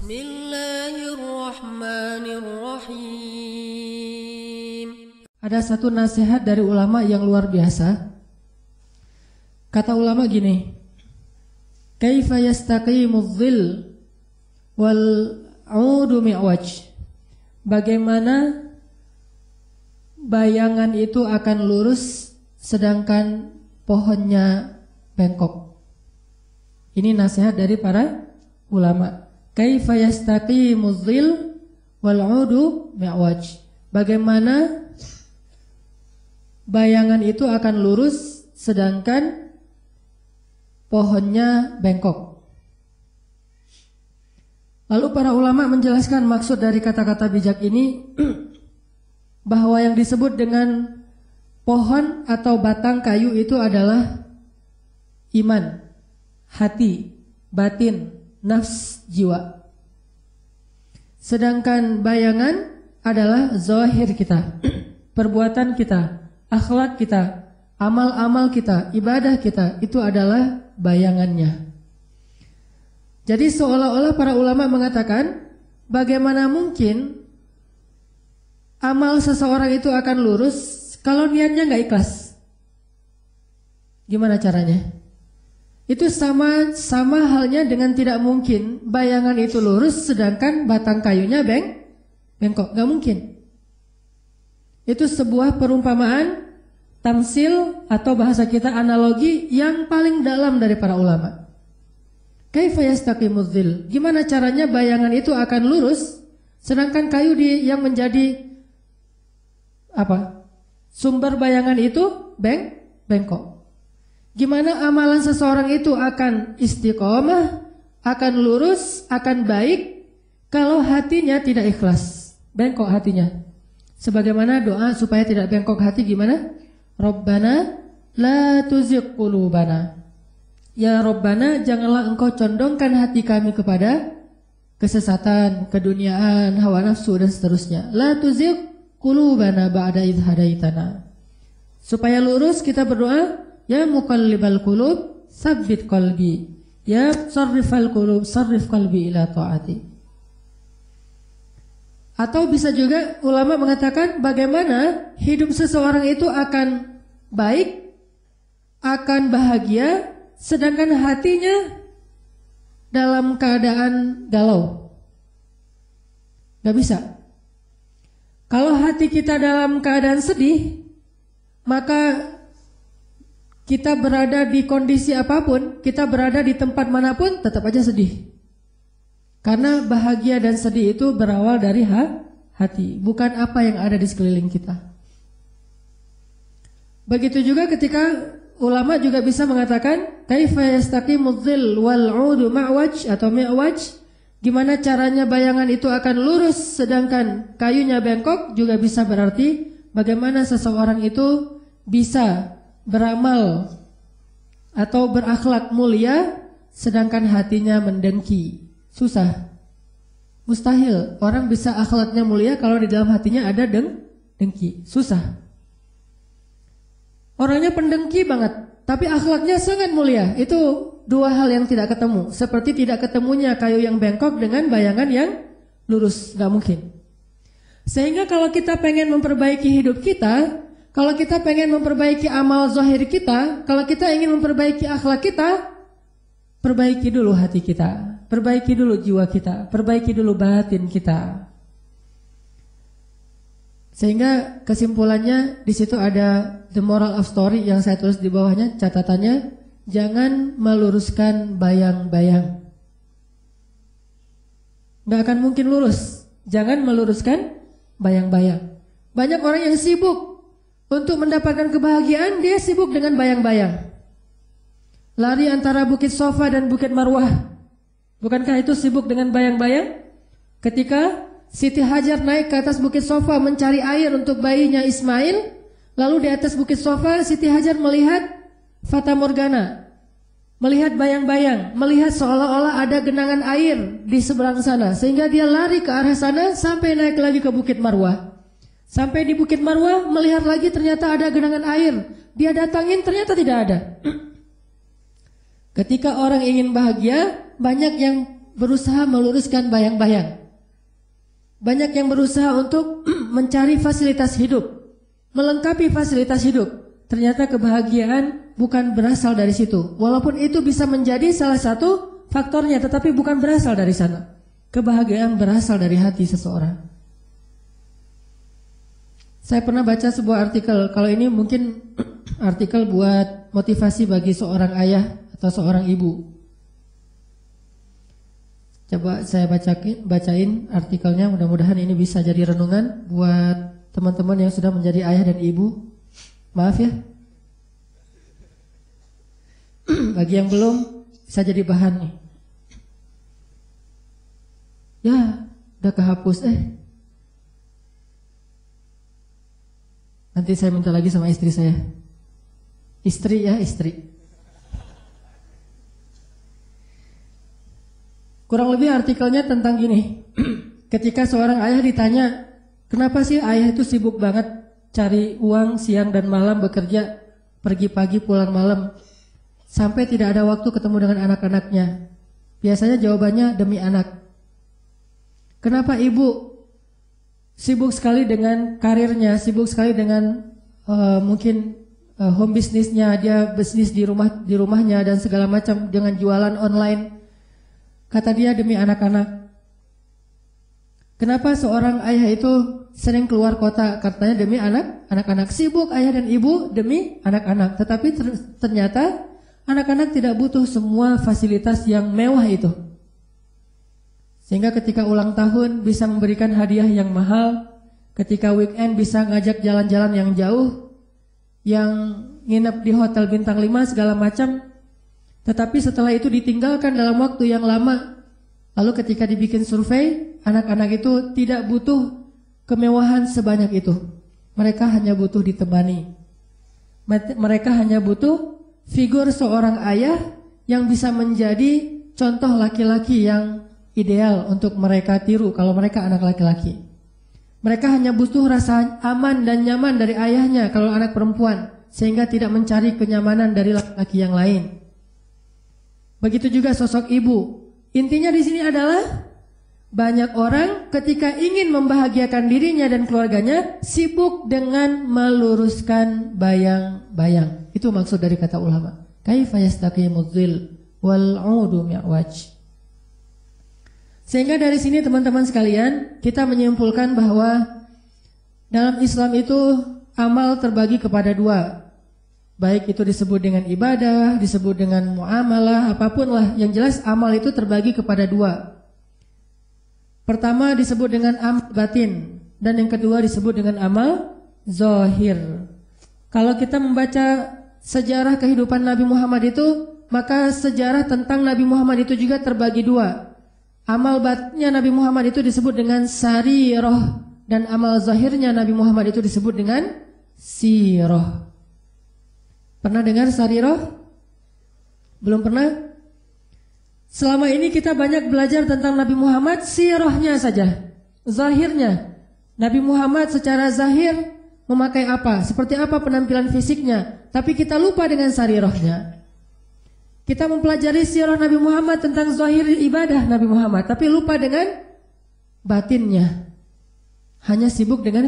Bismillahirrahmanirrahim. Ada satu nasihat dari ulama yang luar biasa. Kata ulama gini, kaifa yastaqimu dhil wal 'udu mi'waj. Bagaimana bayangan itu akan lurus sedangkan pohonnya bengkok. Ini nasihat dari para ulama. Kaifa yastaqimu dhil wal 'udu mi'waj. Bagaimana bayangan itu akan lurus sedangkan pohonnya bengkok. Lalu para ulama menjelaskan maksud dari kata-kata bijak ini bahwa yang disebut dengan pohon atau batang kayu itu adalah iman, hati, batin, nafs, jiwa. Sedangkan bayangan adalah zahir kita, perbuatan kita, akhlak kita, amal-amal kita, ibadah kita, itu adalah bayangannya. Jadi seolah-olah para ulama mengatakan, bagaimana mungkin amal seseorang itu akan lurus kalau niatnya nggak ikhlas? Gimana caranya? Itu sama halnya dengan tidak mungkin bayangan itu lurus sedangkan batang kayunya bengkok. Nggak mungkin. Itu sebuah perumpamaan, tamsil atau bahasa kita analogi yang paling dalam dari para ulama. Kaifa yastaqimu dhil? Gimana caranya bayangan itu akan lurus sedangkan kayu yang menjadi sumber bayangan itu bengkok. Gimana amalan seseorang itu akan istiqomah, akan lurus, akan baik kalau hatinya tidak ikhlas, bengkok hatinya. Sebagaimana doa supaya tidak bengkok hati gimana? Rabbana la tuzigh qulubana. Ya Rabbana, janganlah engkau condongkan hati kami kepada kesesatan, keduniaan, hawa nafsu dan seterusnya. La tuzigh qulubana ba'da idh hadaitana. Supaya lurus kita berdoa, ya muqallibal qulub, tsabbit qalbi. Ya sarrifal qulub, sarrif qalbi ila ta'ati. Atau bisa juga ulama mengatakan bagaimana hidup seseorang itu akan baik, akan bahagia, sedangkan hatinya dalam keadaan galau. Gak bisa. Kalau hati kita dalam keadaan sedih, maka kita berada di kondisi apapun, kita berada di tempat manapun, tetap aja sedih. Karena bahagia dan sedih itu berawal dari hati, bukan apa yang ada di sekeliling kita. Begitu juga ketika ulama juga bisa mengatakan kaifa yastaqimu dhil wal 'udu ma'waj atau mi'waj. Gimana caranya bayangan itu akan lurus sedangkan kayunya bengkok, juga bisa berarti bagaimana seseorang itu bisa beramal atau berakhlak mulia sedangkan hatinya mendengki. Susah. Mustahil orang bisa akhlaknya mulia kalau di dalam hatinya ada dengki. Susah. Orangnya pendengki banget, tapi akhlaknya sangat mulia. Itu dua hal yang tidak ketemu. Seperti tidak ketemunya kayu yang bengkok dengan bayangan yang lurus. Gak mungkin. Sehingga kalau kita pengen memperbaiki hidup kita, kalau kita pengen memperbaiki amal zahir kita, kalau kita ingin memperbaiki akhlak kita, perbaiki dulu hati kita, perbaiki dulu jiwa kita, perbaiki dulu batin kita. Sehingga kesimpulannya di situ ada the moral of story yang saya tulis di bawahnya, catatannya, jangan meluruskan bayang-bayang. Gak akan mungkin lurus. Jangan meluruskan bayang-bayang. Banyak orang yang sibuk untuk mendapatkan kebahagiaan, dia sibuk dengan bayang-bayang. Lari antara Bukit Sofa dan Bukit Marwah. Bukankah itu sibuk dengan bayang-bayang? Ketika Siti Hajar naik ke atas Bukit Sofa mencari air untuk bayinya Ismail, lalu di atas Bukit Sofa Siti Hajar melihat Fata Morgana, melihat bayang-bayang, melihat seolah-olah ada genangan air di seberang sana, sehingga dia lari ke arah sana sampai naik lagi ke Bukit Marwah. Sampai di Bukit Marwah melihat lagi ternyata ada genangan air, dia datangin ternyata tidak ada. Ketika orang ingin bahagia, banyak yang berusaha meluruskan bayang-bayang. Banyak yang berusaha untuk mencari fasilitas hidup, melengkapi fasilitas hidup. Ternyata kebahagiaan bukan berasal dari situ. Walaupun itu bisa menjadi salah satu faktornya, tetapi bukan berasal dari sana. Kebahagiaan berasal dari hati seseorang. Saya pernah baca sebuah artikel, kalau ini mungkin artikel buat motivasi bagi seorang ayah atau seorang ibu. Coba saya bacain artikelnya, mudah-mudahan ini bisa jadi renungan buat teman-teman yang sudah menjadi ayah dan ibu. Maaf ya. Bagi yang belum, bisa jadi bahan nih. Ya, udah kehapus Nanti saya minta lagi sama istri saya. Istri ya, istri. Kurang lebih artikelnya tentang gini. Ketika seorang ayah ditanya, kenapa sih ayah itu sibuk banget cari uang siang dan malam, bekerja, pergi pagi pulang malam, sampai tidak ada waktu ketemu dengan anak-anaknya? Biasanya jawabannya demi anak. Kenapa ibu sibuk sekali dengan karirnya, sibuk sekali dengan mungkin home bisnisnya, dia bisnis di rumahnya dan segala macam dengan jualan online? Kata dia demi anak-anak. Kenapa seorang ayah itu sering keluar kota? Katanya demi anak-anak. Sibuk ayah dan ibu demi anak-anak. Tetapi ternyata anak-anak tidak butuh semua fasilitas yang mewah itu. Sehingga ketika ulang tahun bisa memberikan hadiah yang mahal, ketika weekend bisa ngajak jalan-jalan yang jauh, yang nginep di hotel bintang 5 segala macam. Tetapi setelah itu ditinggalkan dalam waktu yang lama. Lalu ketika dibikin survei, anak-anak itu tidak butuh kemewahan sebanyak itu. Mereka hanya butuh ditemani. Mereka hanya butuh figur seorang ayah yang bisa menjadi contoh laki-laki yang ideal untuk mereka tiru kalau mereka anak laki-laki. Mereka hanya butuh rasa aman dan nyaman dari ayahnya kalau anak perempuan, sehingga tidak mencari kenyamanan dari laki-laki yang lain. Begitu juga sosok ibu. Intinya di sini adalah banyak orang ketika ingin membahagiakan dirinya dan keluarganya sibuk dengan meluruskan bayang-bayang. Itu maksud dari kata ulama. Kaifa yastaqimuz zil wal 'udu mi'waj. Sehingga dari sini teman-teman sekalian, kita menyimpulkan bahwa dalam Islam itu amal terbagi kepada dua. Baik itu disebut dengan ibadah, disebut dengan muamalah, apapun lah. Yang jelas amal itu terbagi kepada dua. Pertama disebut dengan amal batin, dan yang kedua disebut dengan amal zahir. Kalau kita membaca sejarah kehidupan Nabi Muhammad itu, maka sejarah tentang Nabi Muhammad itu juga terbagi dua. Amal batinnya Nabi Muhammad itu disebut dengan sarirah, dan amal zahirnya Nabi Muhammad itu disebut dengan sirah. Pernah dengar sarirah? Belum pernah? Selama ini kita banyak belajar tentang Nabi Muhammad sirahnya saja, zahirnya. Nabi Muhammad secara zahir memakai apa? Seperti apa penampilan fisiknya? Tapi kita lupa dengan sarirahnya. Kita mempelajari sirah Nabi Muhammad tentang zahir ibadah Nabi Muhammad, tapi lupa dengan batinnya. Hanya sibuk dengan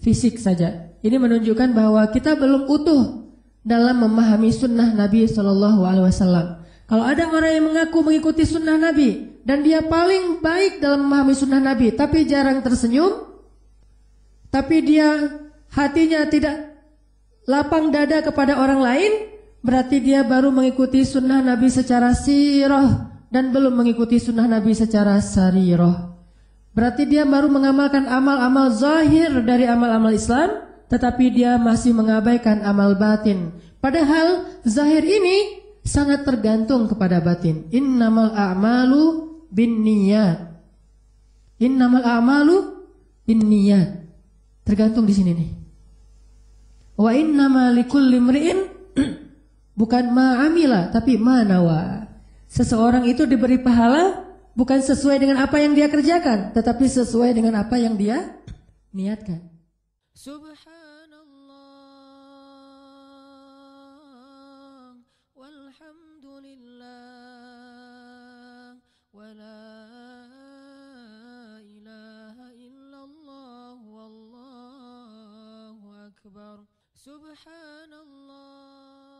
fisik saja. Ini menunjukkan bahwa kita belum utuh dalam memahami sunnah Nabi SAW. Kalau ada orang yang mengaku mengikuti sunnah Nabi dan dia paling baik dalam memahami sunnah Nabi, tapi jarang tersenyum, tapi dia hatinya tidak lapang dada kepada orang lain, berarti dia baru mengikuti sunnah Nabi secara sirah dan belum mengikuti sunnah Nabi secara sarirah. Berarti dia baru mengamalkan amal-amal zahir dari amal-amal Islam, tetapi dia masih mengabaikan amal batin. Padahal zahir ini sangat tergantung kepada batin. Innamal a'malu binniyat. Innamal a'malu binniyat. Tergantung di sini nih. Wa innama likulli imri'in bukan ma'amila tapi manawa. Seseorang itu diberi pahala bukan sesuai dengan apa yang dia kerjakan, tetapi sesuai dengan apa yang dia niatkan. Subhanallah walhamdulillah ولا إله إلا الله والله أكبر سبحان الله